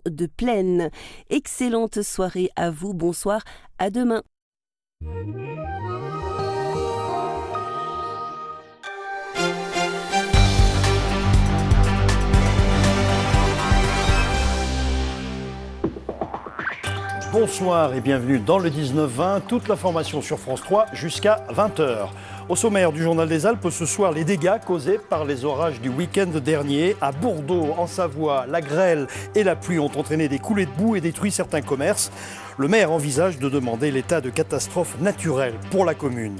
de plaine. Excellente soirée à vous, bonsoir, à demain. Bonsoir et bienvenue dans le 19-20, toute l'information sur France 3 jusqu'à 20h. Au sommaire du Journal des Alpes, ce soir, les dégâts causés par les orages du week-end dernier. À Bourdeaux, en Savoie, la grêle et la pluie ont entraîné des coulées de boue et détruit certains commerces. Le maire envisage de demander l'état de catastrophe naturelle pour la commune.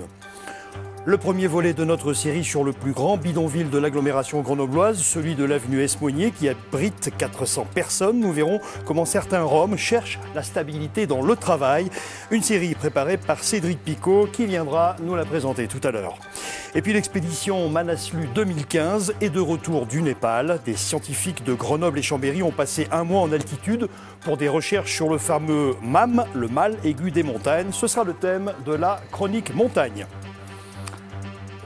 Le premier volet de notre série sur le plus grand bidonville de l'agglomération grenobloise, celui de l'avenue Esmonier qui abrite 400 personnes. Nous verrons comment certains Roms cherchent la stabilité dans le travail. Une série préparée par Cédric Picot qui viendra nous la présenter tout à l'heure. Et puis l'expédition Manaslu 2015 est de retour du Népal. Des scientifiques de Grenoble et Chambéry ont passé un mois en altitude pour des recherches sur le fameux MAM, le mal aigu des montagnes. Ce sera le thème de la chronique montagne.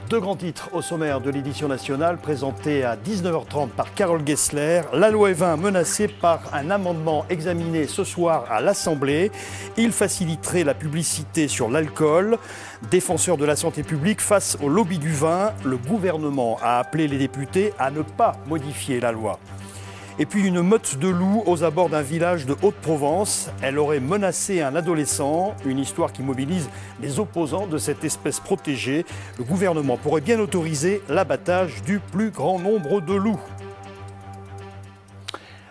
Deux grands titres au sommaire de l'édition nationale présentés à 19h30 par Carole Gessler. La loi E20 menacée par un amendement examiné ce soir à l'Assemblée. Il faciliterait la publicité sur l'alcool. Défenseur de la santé publique face au lobby du vin, le gouvernement a appelé les députés à ne pas modifier la loi. Et puis une meute de loups aux abords d'un village de Haute-Provence. Elle aurait menacé un adolescent, une histoire qui mobilise les opposants de cette espèce protégée. Le gouvernement pourrait bien autoriser l'abattage du plus grand nombre de loups.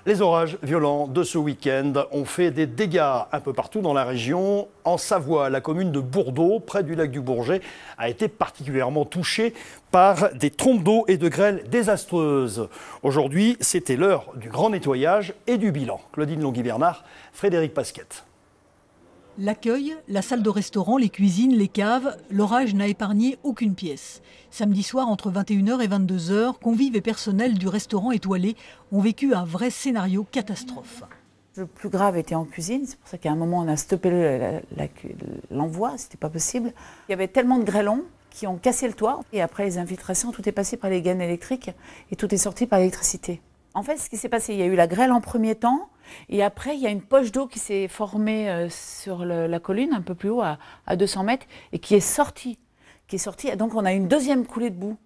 Les orages violents de ce week-end ont fait des dégâts un peu partout dans la région. En Savoie, la commune de Bourdeaux, près du lac du Bourget, a été particulièrement touchée par des trompes d'eau et de grêle désastreuses. Aujourd'hui, c'était l'heure du grand nettoyage et du bilan. Claudine Longhi-Bernard, Frédéric Pasquette. L'accueil, la salle de restaurant, les cuisines, les caves, l'orage n'a épargné aucune pièce. Samedi soir, entre 21h et 22h, convives et personnels du restaurant étoilé ont vécu un vrai scénario catastrophe. Le plus grave était en cuisine, c'est pour ça qu'à un moment on a stoppé l'envoi, c'était pas possible. Il y avait tellement de grêlons qui ont cassé le toit et après les infiltrations, tout est passé par les gaines électriques et tout est sorti par l'électricité. En fait, ce qui s'est passé, il y a eu la grêle en premier temps et après il y a une poche d'eau qui s'est formée sur la colline un peu plus haut à 200 mètres et qui est sortie. Donc on a une deuxième coulée de boue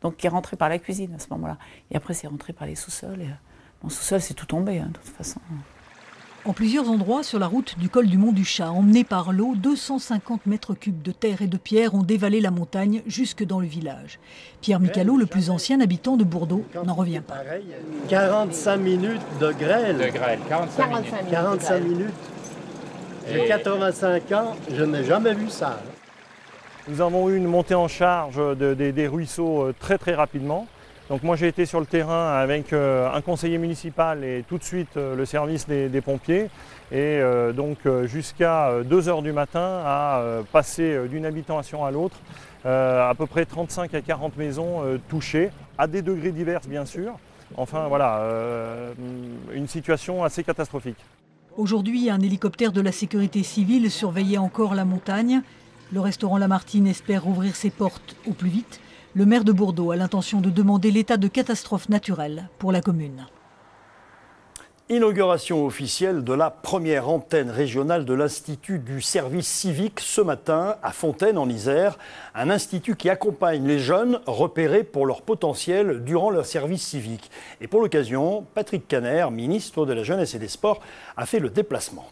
donc, qui est rentrée par la cuisine à ce moment-là. Et après c'est rentré par les sous-sols. Dans le sous-sol c'est tout tombé de toute façon. En plusieurs endroits sur la route du col du Mont du Chat, emmenés par l'eau, 250 mètres cubes de terre et de pierre ont dévalé la montagne jusque dans le village. Pierre Micalot, le plus ancien habitant de Bourdeaux, n'en revient pas. 45 minutes de grêle. 45 minutes. J'ai 85 ans, je n'ai jamais vu ça. Nous avons eu une montée en charge des ruisseaux très rapidement. Donc moi j'ai été sur le terrain avec un conseiller municipal et tout de suite le service des pompiers. Et donc jusqu'à 2h du matin à passer d'une habitation à l'autre, à peu près 35 à 40 maisons touchées, à des degrés divers bien sûr. Enfin voilà, une situation assez catastrophique. Aujourd'hui, un hélicoptère de la sécurité civile surveillait encore la montagne. Le restaurant Lamartine espère rouvrir ses portes au plus vite. Le maire de Bourdeaux a l'intention de demander l'état de catastrophe naturelle pour la commune. Inauguration officielle de la première antenne régionale de l'Institut du service civique ce matin à Fontaine en Isère. Un institut qui accompagne les jeunes repérés pour leur potentiel durant leur service civique. Et pour l'occasion, Patrick Caner, ministre de la Jeunesse et des Sports, a fait le déplacement.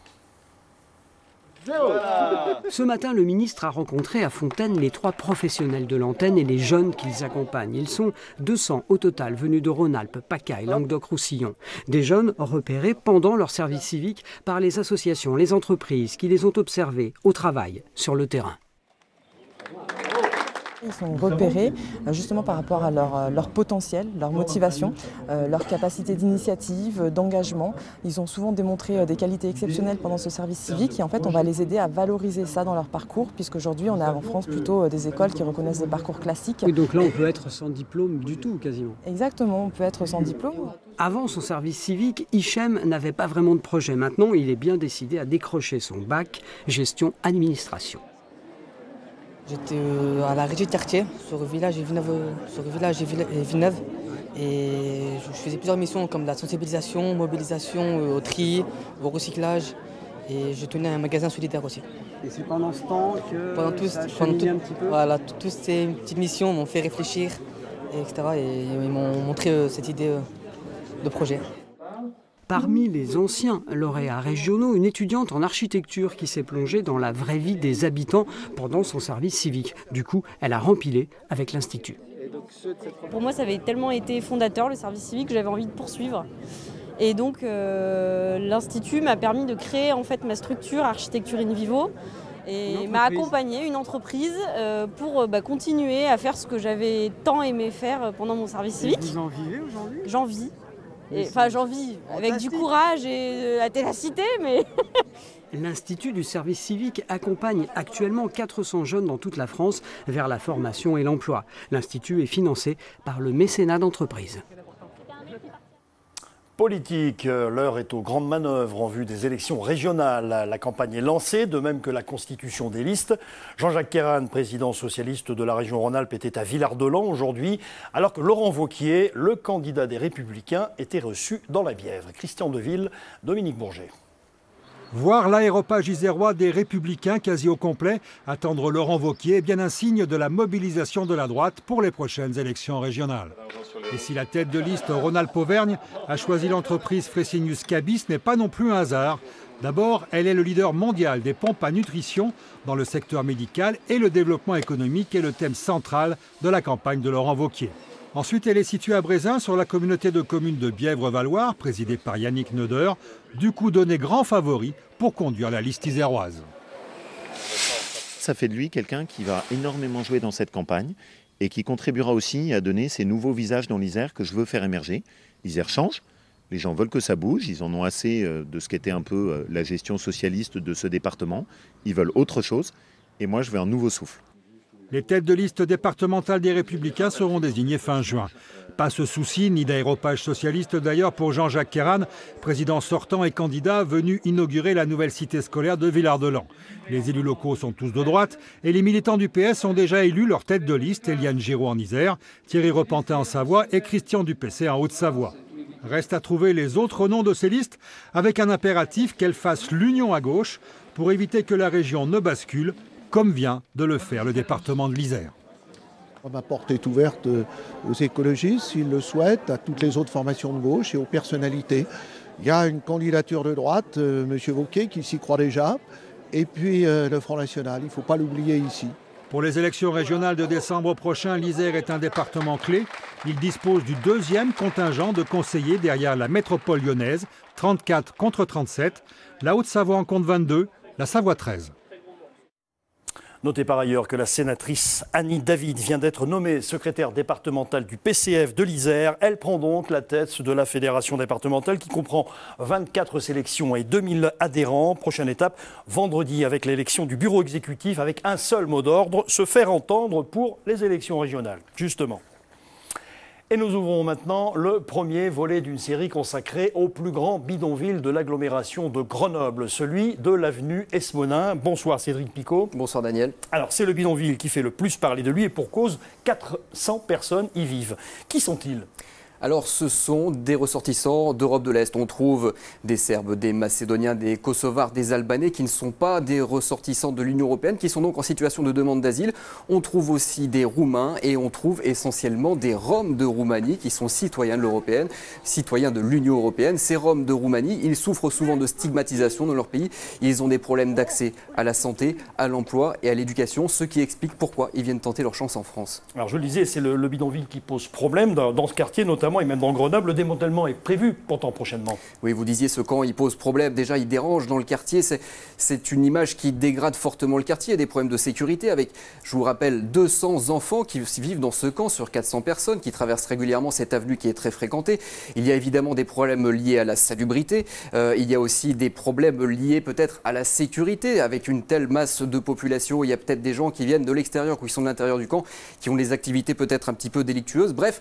Ce matin, le ministre a rencontré à Fontaine les 3 professionnels de l'antenne et les jeunes qu'ils accompagnent. Ils sont 200 au total, venus de Rhône-Alpes, PACA et Languedoc-Roussillon. Des jeunes repérés pendant leur service civique par les associations, les entreprises qui les ont observés au travail, sur le terrain. Ils sont repérés justement par rapport à leur potentiel, leur motivation, leur capacité d'initiative, d'engagement. Ils ont souvent démontré des qualités exceptionnelles pendant ce service civique et en fait on va les aider à valoriser ça dans leur parcours puisqu'aujourd'hui on a en France plutôt des écoles qui reconnaissent des parcours classiques. Oui, donc là on peut être sans diplôme du tout quasiment. Exactement, on peut être sans diplôme. Avant son service civique, Hichem n'avait pas vraiment de projet. Maintenant il est bien décidé à décrocher son bac gestion-administration. J'étais à la régie de quartier, sur le village et Villeneuve. Et je faisais plusieurs missions comme la sensibilisation, mobilisation au tri, au recyclage. Et je tenais un magasin solidaire aussi. Et c'est pendant ce temps que ça a cheminé un petit peu. Voilà, toutes ces petites missions m'ont fait réfléchir, etc. Et ils m'ont montré cette idée de projet. Parmi les anciens lauréats régionaux, une étudiante en architecture qui s'est plongée dans la vraie vie des habitants pendant son service civique. Du coup, elle a rempilé avec l'Institut. Pour moi, ça avait tellement été fondateur, le service civique, que j'avais envie de poursuivre. Et donc, l'Institut m'a permis de créer en fait ma structure Architecture in Vivo et m'a accompagné, une entreprise, pour continuer à faire ce que j'avais tant aimé faire pendant mon service civique. Vous en vivez aujourd'hui ? J'en vis. Enfin, j'en vis avec du courage et la ténacité, mais... L'Institut du service civique accompagne actuellement 400 jeunes dans toute la France vers la formation et l'emploi. L'Institut est financé par le mécénat d'entreprise. Politique, l'heure est aux grandes manœuvres en vue des élections régionales. La campagne est lancée, de même que la constitution des listes. Jean-Jacques Kerane, président socialiste de la région Rhône-Alpes, était à Villard-de-Lans aujourd'hui, alors que Laurent Wauquiez, le candidat des Républicains, était reçu dans la Bièvre. Christian Deville, Dominique Bourget. Voir l'aéropage isérois des Républicains quasi au complet, attendre Laurent Wauquiez est bien un signe de la mobilisation de la droite pour les prochaines élections régionales. Et si la tête de liste Rhône-Alpes-Auvergne a choisi l'entreprise Fresenius Kabi, ce n'est pas non plus un hasard. D'abord, elle est le leader mondial des pompes à nutrition dans le secteur médical et le développement économique est le thème central de la campagne de Laurent Wauquiez. Ensuite, elle est située à Brézin, sur la communauté de communes de Bièvre-Valloire, présidée par Yannick Neuder, du coup donné grand favori pour conduire la liste iséroise. Ça fait de lui quelqu'un qui va énormément jouer dans cette campagne et qui contribuera aussi à donner ces nouveaux visages dans l'Isère que je veux faire émerger. L'Isère change, les gens veulent que ça bouge, ils en ont assez de ce qu'était un peu la gestion socialiste de ce département, ils veulent autre chose et moi je veux un nouveau souffle. Les têtes de liste départementales des Républicains seront désignées fin juin. Pas ce souci, ni d'aéropage socialiste d'ailleurs pour Jean-Jacques Kerane, président sortant et candidat venu inaugurer la nouvelle cité scolaire de Villard-de-Lans. Les élus locaux sont tous de droite et les militants du PS ont déjà élu leur tête de liste, Eliane Giraud en Isère, Thierry Repentin en Savoie et Christian Dupessé en Haute-Savoie. Reste à trouver les autres noms de ces listes avec un impératif qu'elles fassent l'union à gauche pour éviter que la région ne bascule, comme vient de le faire le département de l'Isère. Ma porte est ouverte aux écologistes, s'ils le souhaitent, à toutes les autres formations de gauche et aux personnalités. Il y a une candidature de droite, M. Wauquiez, qui s'y croit déjà, et puis le Front National, il ne faut pas l'oublier ici. Pour les élections régionales de décembre prochain, l'Isère est un département clé. Il dispose du deuxième contingent de conseillers derrière la métropole lyonnaise, 34 contre 37. La Haute-Savoie en compte 22, la Savoie 13. Notez par ailleurs que la sénatrice Annie David vient d'être nommée secrétaire départementale du PCF de l'Isère. Elle prend donc la tête de la fédération départementale qui comprend 24 sélections et 2000 adhérents. Prochaine étape, vendredi avec l'élection du bureau exécutif avec un seul mot d'ordre, se faire entendre pour les élections régionales, justement. Et nous ouvrons maintenant le premier volet d'une série consacrée au plus grand bidonville de l'agglomération de Grenoble, celui de l'avenue Esmonin. Bonsoir Cédric Picot. Bonsoir Daniel. Alors c'est le bidonville qui fait le plus parler de lui et pour cause, 400 personnes y vivent. Qui sont-ils ? Alors ce sont des ressortissants d'Europe de l'Est. On trouve des Serbes, des Macédoniens, des Kosovars, des Albanais qui ne sont pas des ressortissants de l'Union européenne, qui sont donc en situation de demande d'asile. On trouve aussi des Roumains et on trouve essentiellement des Roms de Roumanie qui sont citoyens de l'Européenne, citoyens de l'Union européenne. Ces Roms de Roumanie, ils souffrent souvent de stigmatisation dans leur pays. Ils ont des problèmes d'accès à la santé, à l'emploi et à l'éducation, ce qui explique pourquoi ils viennent tenter leur chance en France. Alors je le disais, c'est le bidonville qui pose problème dans ce quartier notamment. Et même dans Grenoble, le démantèlement est prévu pourtant prochainement. Oui, vous disiez ce camp, il pose problème. Déjà, il dérange dans le quartier. C'est une image qui dégrade fortement le quartier. Il y a des problèmes de sécurité avec, je vous rappelle, 200 enfants qui vivent dans ce camp sur 400 personnes qui traversent régulièrement cette avenue qui est très fréquentée. Il y a évidemment des problèmes liés à la salubrité. Il y a aussi des problèmes liés peut-être à la sécurité. Avec une telle masse de population, il y a peut-être des gens qui viennent de l'extérieur ou qui sont de l'intérieur du camp, qui ont des activités peut-être un petit peu délictueuses. Bref,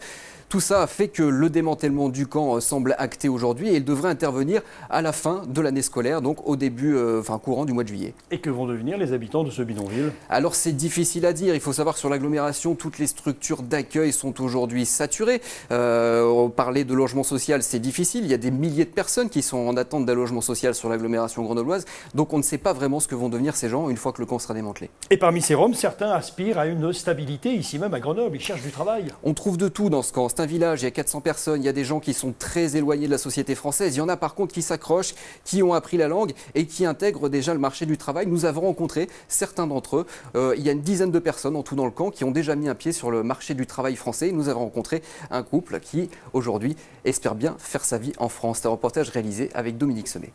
Tout ça a fait que le démantèlement du camp semble acté aujourd'hui et il devrait intervenir à la fin de l'année scolaire, donc au début, courant du mois de juillet. Et que vont devenir les habitants de ce bidonville? Alors c'est difficile à dire, il faut savoir que sur l'agglomération, toutes les structures d'accueil sont aujourd'hui saturées. Parler de logement social, c'est difficile, il y a des milliers de personnes qui sont en attente d'un logement social sur l'agglomération grenobloise, donc on ne sait pas vraiment ce que vont devenir ces gens une fois que le camp sera démantelé. Et parmi ces Roms, certains aspirent à une stabilité ici même à Grenoble, ils cherchent du travail. On trouve de tout dans ce camp, c'est un village, il y a 400 personnes, il y a des gens qui sont très éloignés de la société française, il y en a par contre qui s'accrochent, qui ont appris la langue et qui intègrent déjà le marché du travail. Nous avons rencontré certains d'entre eux, il y a une dizaine de personnes en tout dans le camp qui ont déjà mis un pied sur le marché du travail français. Nous avons rencontré un couple qui aujourd'hui espère bien faire sa vie en France. C'est un reportage réalisé avec Dominique Semet.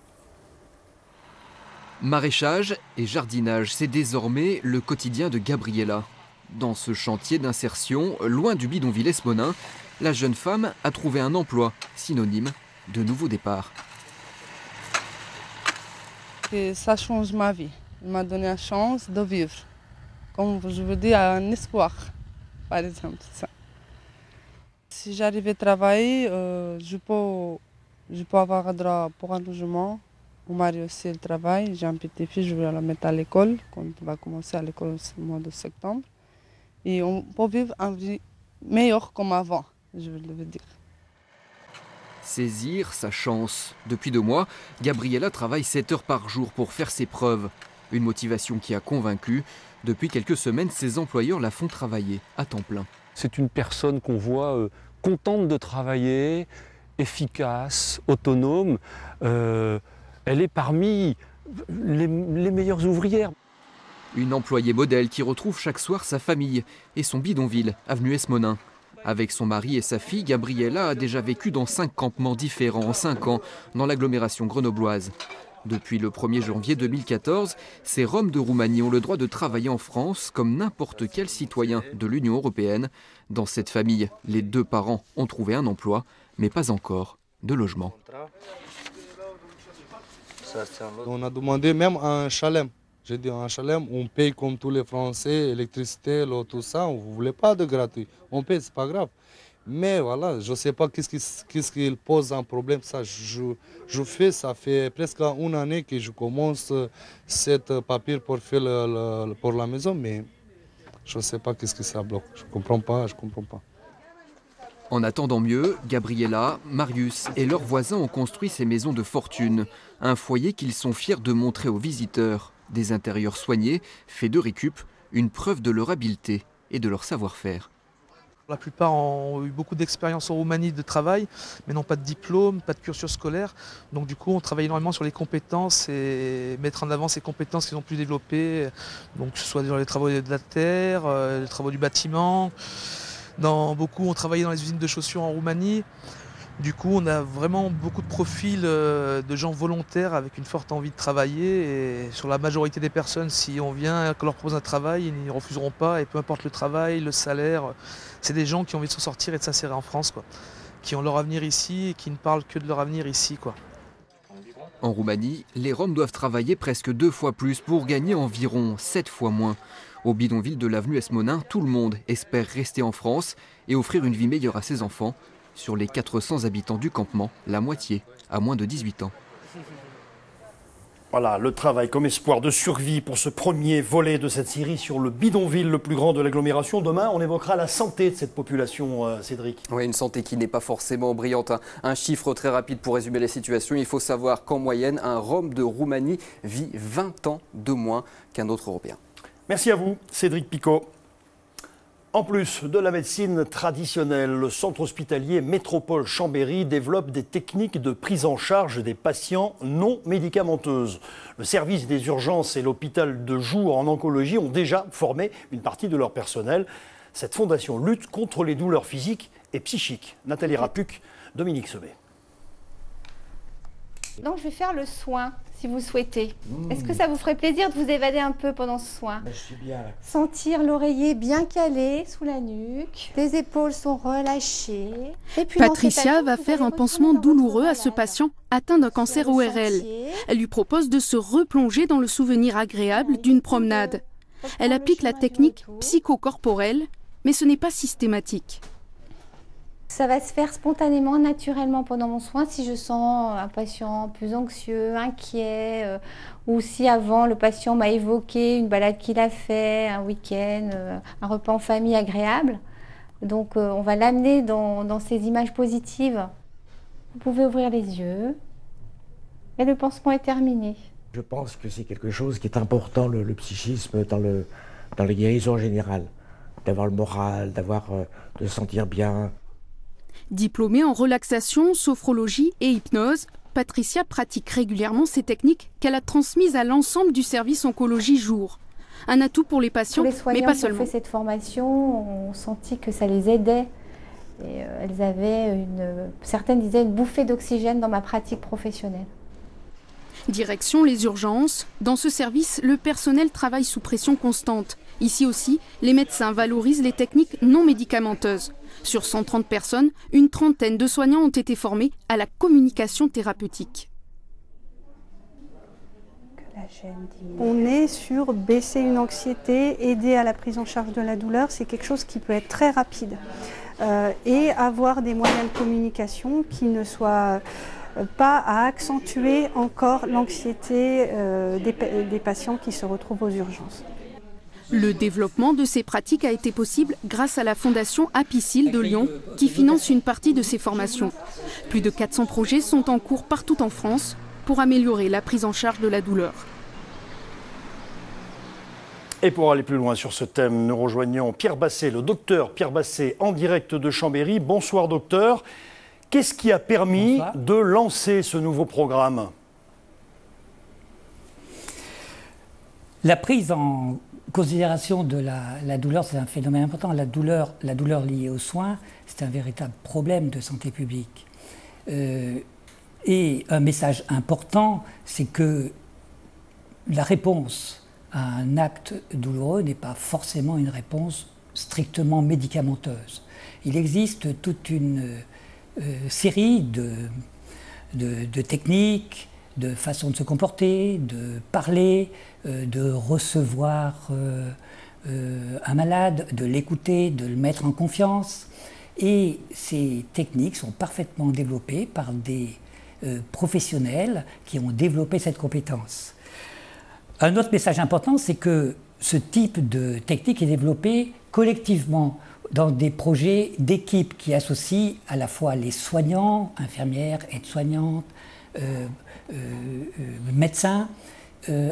Maraîchage et jardinage, c'est désormais le quotidien de Gabriela. Dans ce chantier d'insertion, loin du bidonville esmonin, la jeune femme a trouvé un emploi, synonyme de nouveau départ. Et ça change ma vie. Il m'a donné la chance de vivre. Comme je vous dis, un espoir, par exemple. Ça. Si j'arrive à travailler, je peux avoir droit pour un logement. Mon mari aussi il travaille. J'ai un petit fils, je vais le mettre à l'école. Quand il va commencer à l'école au mois de septembre. Et on peut vivre une vie meilleure comme avant, je veux le dire. Saisir sa chance. Depuis 2 mois, Gabriela travaille 7 heures par jour pour faire ses preuves. Une motivation qui a convaincu. Depuis quelques semaines, ses employeurs la font travailler à temps plein. C'est une personne qu'on voit contente de travailler, efficace, autonome. Elle est parmi les meilleures ouvrières. Une employée modèle qui retrouve chaque soir sa famille et son bidonville, avenue Esmonin. Avec son mari et sa fille, Gabriela a déjà vécu dans 5 campements différents en 5 ans dans l'agglomération grenobloise. Depuis le 1er janvier 2014, ces Roms de Roumanie ont le droit de travailler en France comme n'importe quel citoyen de l'Union européenne. Dans cette famille, les 2 parents ont trouvé un emploi, mais pas encore de logement. On a demandé même un chalem. J'ai dit un chalem, on paye comme tous les Français, électricité, l'eau, tout ça. On ne voulait pas de gratuit. On paye, c'est pas grave. Mais voilà, je ne sais pas qu'est-ce qui pose un problème. Ça, ça fait presque 1 année que je commence cette papier pour faire pour la maison, mais je ne sais pas qu'est-ce que ça bloque. Je ne comprends pas. En attendant mieux, Gabriela, Marius et leurs voisins ont construit ces maisons de fortune. Un foyer qu'ils sont fiers de montrer aux visiteurs. Des intérieurs soignés, faits de récup, une preuve de leur habileté et de leur savoir-faire. La plupart ont eu beaucoup d'expérience en Roumanie de travail, mais n'ont pas de diplôme, pas de cursus scolaire. Donc du coup, on travaille énormément sur les compétences et mettre en avant ces compétences qu'ils ont pu développer. Donc que ce soit dans les travaux de la terre, les travaux du bâtiment. Beaucoup ont travaillé dans les usines de chaussures en Roumanie. Du coup, on a vraiment beaucoup de profils de gens volontaires avec une forte envie de travailler. Et sur la majorité des personnes, si on vient, qu'on leur propose un travail, ils n'y refuseront pas. Et peu importe le travail, le salaire, c'est des gens qui ont envie de s'en sortir et de s'insérer en France, quoi. Qui ont leur avenir ici et qui ne parlent que de leur avenir ici, quoi. En Roumanie, les Roms doivent travailler presque 2 fois plus pour gagner environ 7 fois moins. Au bidonville de l'avenue Esmonin, tout le monde espère rester en France et offrir une vie meilleure à ses enfants. Sur les 400 habitants du campement, la moitié a moins de 18 ans. Voilà, le travail comme espoir de survie pour ce premier volet de cette série sur le bidonville le plus grand de l'agglomération. Demain, on évoquera la santé de cette population, Cédric. Oui, une santé qui n'est pas forcément brillante. Un chiffre très rapide pour résumer la situation. Il faut savoir qu'en moyenne, un Rom de Roumanie vit 20 ans de moins qu'un autre Européen. Merci à vous, Cédric Picot. En plus de la médecine traditionnelle, le centre hospitalier Métropole Chambéry développe des techniques de prise en charge des patients non médicamenteuses. Le service des urgences et l'hôpital de jour en oncologie ont déjà formé une partie de leur personnel. Cette fondation lutte contre les douleurs physiques et psychiques. Nathalie Rapuc, Dominique Semet. Donc je vais faire le soin, si vous souhaitez. Est-ce que ça vous ferait plaisir de vous évader un peu pendant ce soin? Je suis bien là. Sentir l'oreiller bien calé sous la nuque. Les épaules sont relâchées. Et puis Patricia va faire un pansement douloureux à ce patient atteint d'un cancer ORL. Elle lui propose de se replonger dans le souvenir agréable d'une promenade. Elle applique la technique psychocorporelle, mais ce n'est pas systématique. Ça va se faire spontanément, naturellement pendant mon soin. Si je sens un patient plus anxieux, inquiet, ou si avant le patient m'a évoqué une balade qu'il a fait, un week-end, un repas en famille agréable. Donc on va l'amener dans ces images positives. Vous pouvez ouvrir les yeux et le pansement est terminé. Je pense que c'est quelque chose qui est important, le psychisme, dans les guérisons générales. D'avoir le moral, de se sentir bien. Diplômée en relaxation, sophrologie et hypnose, Patricia pratique régulièrement ces techniques qu'elle a transmises à l'ensemble du service oncologie jour. Un atout pour les patients, les soignants mais pas qui seulement. ont fait cette formation, on sentit que ça les aidait. Et elles avaient certaines disaient une bouffée d'oxygène dans ma pratique professionnelle. Direction les urgences. Dans ce service, le personnel travaille sous pression constante. Ici aussi, les médecins valorisent les techniques non médicamenteuses. Sur 130 personnes, une trentaine de soignants ont été formés à la communication thérapeutique. On est sur baisser une anxiété, aider à la prise en charge de la douleur. C'est quelque chose qui peut être très rapide. Et avoir des moyens de communication qui ne soient pas à accentuer encore l'anxiété des patients qui se retrouvent aux urgences. Le développement de ces pratiques a été possible grâce à la Fondation Apicil de Lyon qui finance une partie de ces formations. Plus de 400 projets sont en cours partout en France pour améliorer la prise en charge de la douleur. Et pour aller plus loin sur ce thème, nous rejoignons Pierre Basset, le docteur Pierre Basset, en direct de Chambéry. Bonsoir docteur. Qu'est-ce qui a permis de lancer ce nouveau programme? La prise en considération de la douleur, c'est un phénomène important. La douleur liée aux soins, c'est un véritable problème de santé publique. Et un message important, c'est que la réponse à un acte douloureux n'est pas forcément une réponse strictement médicamenteuse. Il existe toute une série de techniques, de façons de se comporter, de parler, de recevoir un malade, de l'écouter, de le mettre en confiance. Et ces techniques sont parfaitement développées par des professionnels qui ont développé cette compétence. Un autre message important, c'est que ce type de technique est développé collectivement dans des projets d'équipe qui associent à la fois les soignants, infirmières, aides-soignantes, médecins,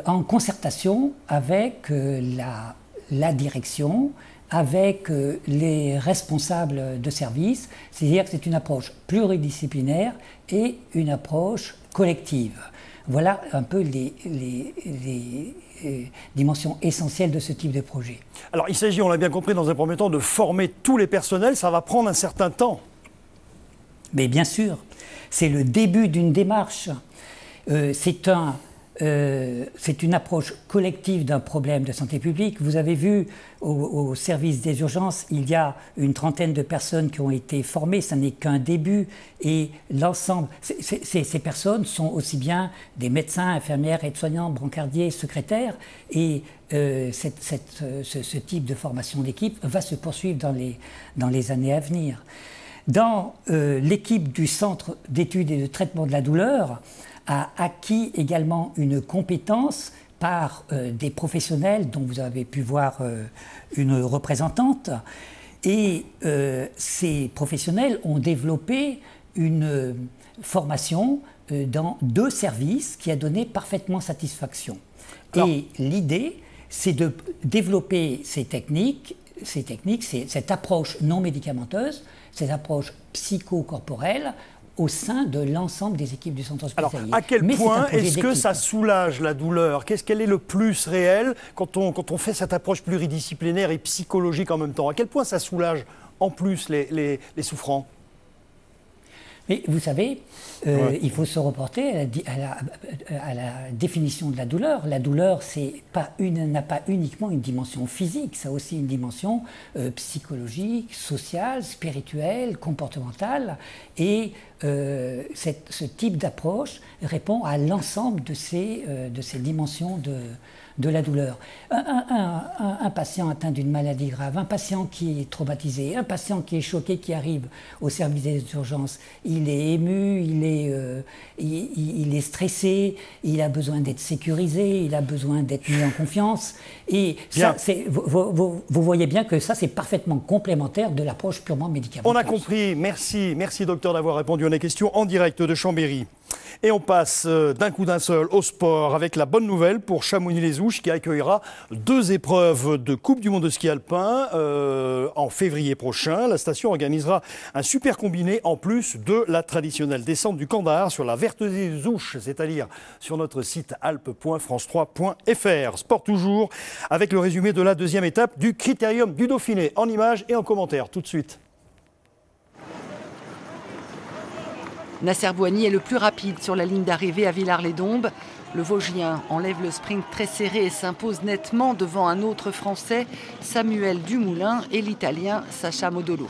en concertation avec la direction, avec les responsables de service. C'est-à-dire que c'est une approche pluridisciplinaire et une approche collective. Voilà un peu les dimensions essentielles de ce type de projet. Alors il s'agit, on l'a bien compris, dans un premier temps, de former tous les personnels. Ça va prendre un certain temps. Mais bien sûr, c'est le début d'une démarche. C'est une approche collective d'un problème de santé publique. Vous avez vu au service des urgences, il y a une trentaine de personnes qui ont été formées, ça n'est qu'un début, et l'ensemble, ces personnes sont aussi bien des médecins, infirmières, aides-soignants, brancardiers, secrétaires, et ce type de formation d'équipe va se poursuivre dans les années à venir. Dans l'équipe du Centre d'études et de traitement de la douleur, a acquis également une compétence par des professionnels dont vous avez pu voir une représentante. Et ces professionnels ont développé une formation dans 2 services qui a donné parfaitement satisfaction. Et l'idée, c'est de développer ces techniques, cette approche non médicamenteuse, cette approche psychocorporelle, au sein de l'ensemble des équipes du centre hospitalier. Alors, à quel point est-ce que ça soulage la douleur? Quel est le plus réel quand on fait cette approche pluridisciplinaire et psychologique en même temps? À quel point ça soulage en plus les souffrants? Mais vous savez, il faut se reporter à la définition de la douleur. La douleur n'a pas uniquement une dimension physique, ça a aussi une dimension psychologique, sociale, spirituelle, comportementale. Et ce type d'approche répond à l'ensemble de ces dimensions de la douleur. Un patient atteint d'une maladie grave, un patient qui est traumatisé, un patient qui est choqué, qui arrive au service des urgences, il est ému, il est stressé, il a besoin d'être sécurisé, il a besoin d'être mis en confiance. Et ça, vous voyez bien que ça, c'est parfaitement complémentaire de l'approche purement médicamenteuse. On a compris. Merci. Merci, docteur, d'avoir répondu à nos questions en direct de Chambéry. Et on passe d'un coup d'un seul au sport avec la bonne nouvelle pour Chamonix-les-Ouches qui accueillera 2 épreuves de Coupe du Monde de ski alpin en février prochain. La station organisera un super combiné en plus de la traditionnelle descente du Kandahar sur la Verte des Ouches, c'est-à-dire sur notre site alpes.france3.fr. Sport toujours avec le résumé de la 2e étape du Critérium du Dauphiné en images et en commentaires tout de suite. Nasser Bouhanni est le plus rapide sur la ligne d'arrivée à Villars-les-Dombes. Le Vosgien enlève le sprint très serré et s'impose nettement devant un autre Français, Samuel Dumoulin, et l'Italien Sacha Modolo.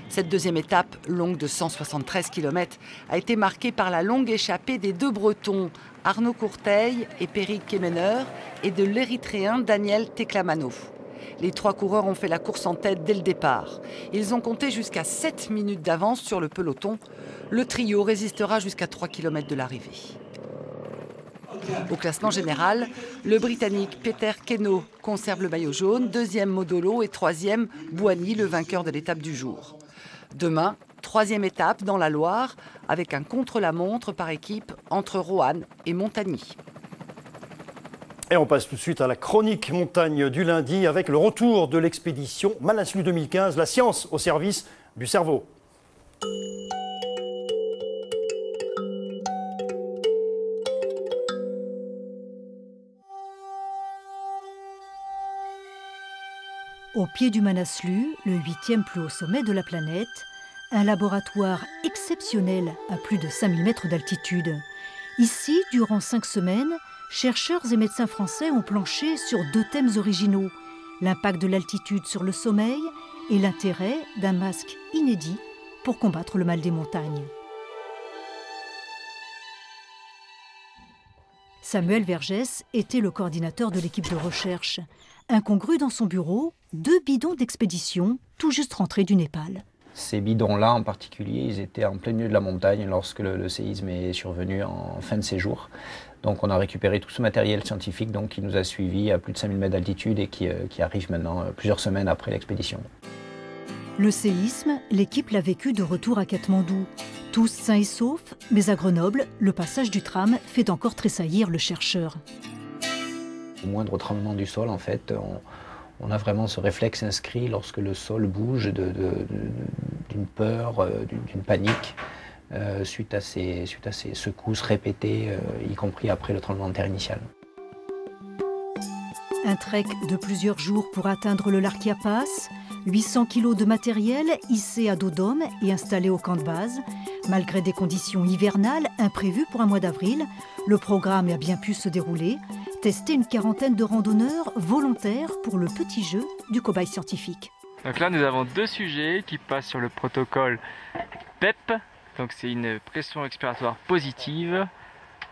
Cette 2e étape, longue de 173 km, a été marquée par la longue échappée des 2 Bretons, Arnaud Courteil et Péri Kemener, et de l'Érythréen Daniel Teclamano. Les 3 coureurs ont fait la course en tête dès le départ. Ils ont compté jusqu'à 7 minutes d'avance sur le peloton. Le trio résistera jusqu'à 3 km de l'arrivée. Au classement général, le Britannique Peter Keno conserve le maillot jaune, 2e Modolo et 3e Bouhanni, le vainqueur de l'étape du jour. Demain, 3e étape dans la Loire, avec un contre-la-montre par équipe entre Roanne et Montagny. Et on passe tout de suite à la chronique montagne du lundi avec le retour de l'expédition Manaslu 2015, la science au service du cerveau. Au pied du Manaslu, le 8e plus haut sommet de la planète, un laboratoire exceptionnel à plus de 5000 mètres d'altitude. Ici, durant 5 semaines, chercheurs et médecins français ont planché sur 2 thèmes originaux, l'impact de l'altitude sur le sommeil et l'intérêt d'un masque inédit pour combattre le mal des montagnes. Samuel Vergès était le coordinateur de l'équipe de recherche. Incongru dans son bureau, 2 bidons d'expédition tout juste rentrés du Népal. Ces bidons-là en particulier, ils étaient en plein milieu de la montagne lorsque le séisme est survenu en fin de séjour. Donc on a récupéré tout ce matériel scientifique qui nous a suivis à plus de 5000 mètres d'altitude et qui arrive maintenant plusieurs semaines après l'expédition. Le séisme, l'équipe l'a vécu de retour à Katmandou. Tous sains et saufs, mais à Grenoble, le passage du tram fait encore tressaillir le chercheur. Au moindre tremblement du sol, en fait, on a vraiment ce réflexe inscrit lorsque le sol bouge d'une peur, d'une panique. Suite à ces secousses répétées, y compris après le tremblement de terre initial. Un trek de plusieurs jours pour atteindre le Larkia Pass, 800 kg de matériel hissé à dos d'homme et installé au camp de base. Malgré des conditions hivernales imprévues pour un mois d'avril, le programme a bien pu se dérouler. Tester une quarantaine de randonneurs volontaires pour le petit jeu du cobaye scientifique. Donc là, nous avons 2 sujets qui passent sur le protocole PEP. Donc c'est une pression expiratoire positive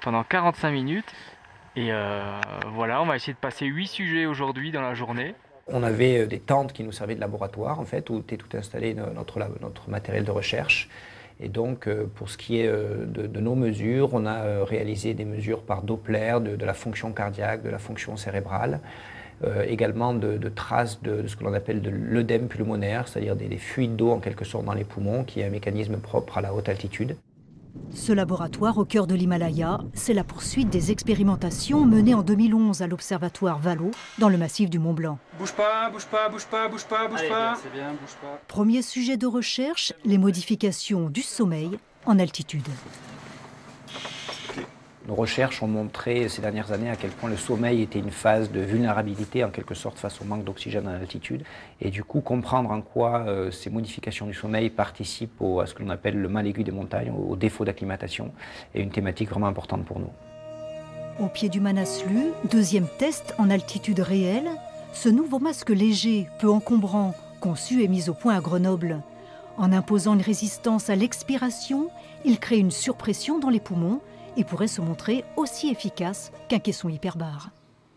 pendant 45 minutes. Et voilà, on va essayer de passer 8 sujets aujourd'hui dans la journée. On avait des tentes qui nous servaient de laboratoire, en fait, où était tout installé notre matériel de recherche. Et donc, pour ce qui est de nos mesures, on a réalisé des mesures par Doppler de la fonction cardiaque, de la fonction cérébrale, également de traces de ce que l'on appelle de l'œdème pulmonaire, c'est-à-dire des fuites d'eau en quelque sorte dans les poumons, qui est un mécanisme propre à la haute altitude. Ce laboratoire au cœur de l'Himalaya, c'est la poursuite des expérimentations menées en 2011 à l'observatoire Valo, dans le massif du Mont Blanc. Bouge pas, bouge pas, bouge pas, bouge pas, bouge pas. C'est bien, bouge pas. Premier sujet de recherche, les modifications du sommeil en altitude. Nos recherches ont montré ces dernières années à quel point le sommeil était une phase de vulnérabilité en quelque sorte face au manque d'oxygène à l'altitude. Et du coup, comprendre en quoi ces modifications du sommeil participent à ce que l'on appelle le mal aigu des montagnes, au défaut d'acclimatation, est une thématique vraiment importante pour nous. Au pied du Manaslu, deuxième test en altitude réelle, ce nouveau masque léger, peu encombrant, conçu et mis au point à Grenoble. En imposant une résistance à l'expiration, il crée une surpression dans les poumons et pourrait se montrer aussi efficace qu'un caisson hyperbare.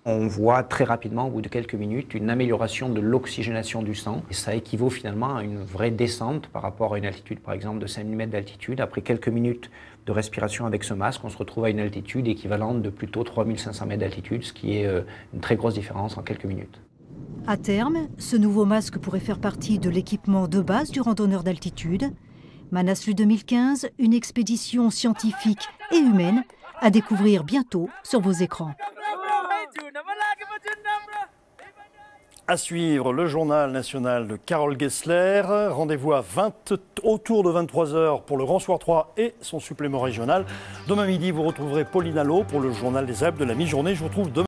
On voit très rapidement, au bout de quelques minutes, une amélioration de l'oxygénation du sang. Et ça équivaut finalement à une vraie descente par rapport à une altitude, par exemple, de 5000 mètres d'altitude. Après quelques minutes de respiration avec ce masque, on se retrouve à une altitude équivalente de plutôt 3500 mètres d'altitude, ce qui est une très grosse différence en quelques minutes. À terme, ce nouveau masque pourrait faire partie de l'équipement de base du randonneur d'altitude. Manaslu 2015, une expédition scientifique et humaine à découvrir bientôt sur vos écrans. À suivre, le journal national de Carole Gessler. Rendez-vous autour de 23h pour le Grand Soir 3 et son supplément régional. Demain midi, vous retrouverez Pauline Allo pour le journal des Alpes de la mi-journée. Je vous retrouve demain.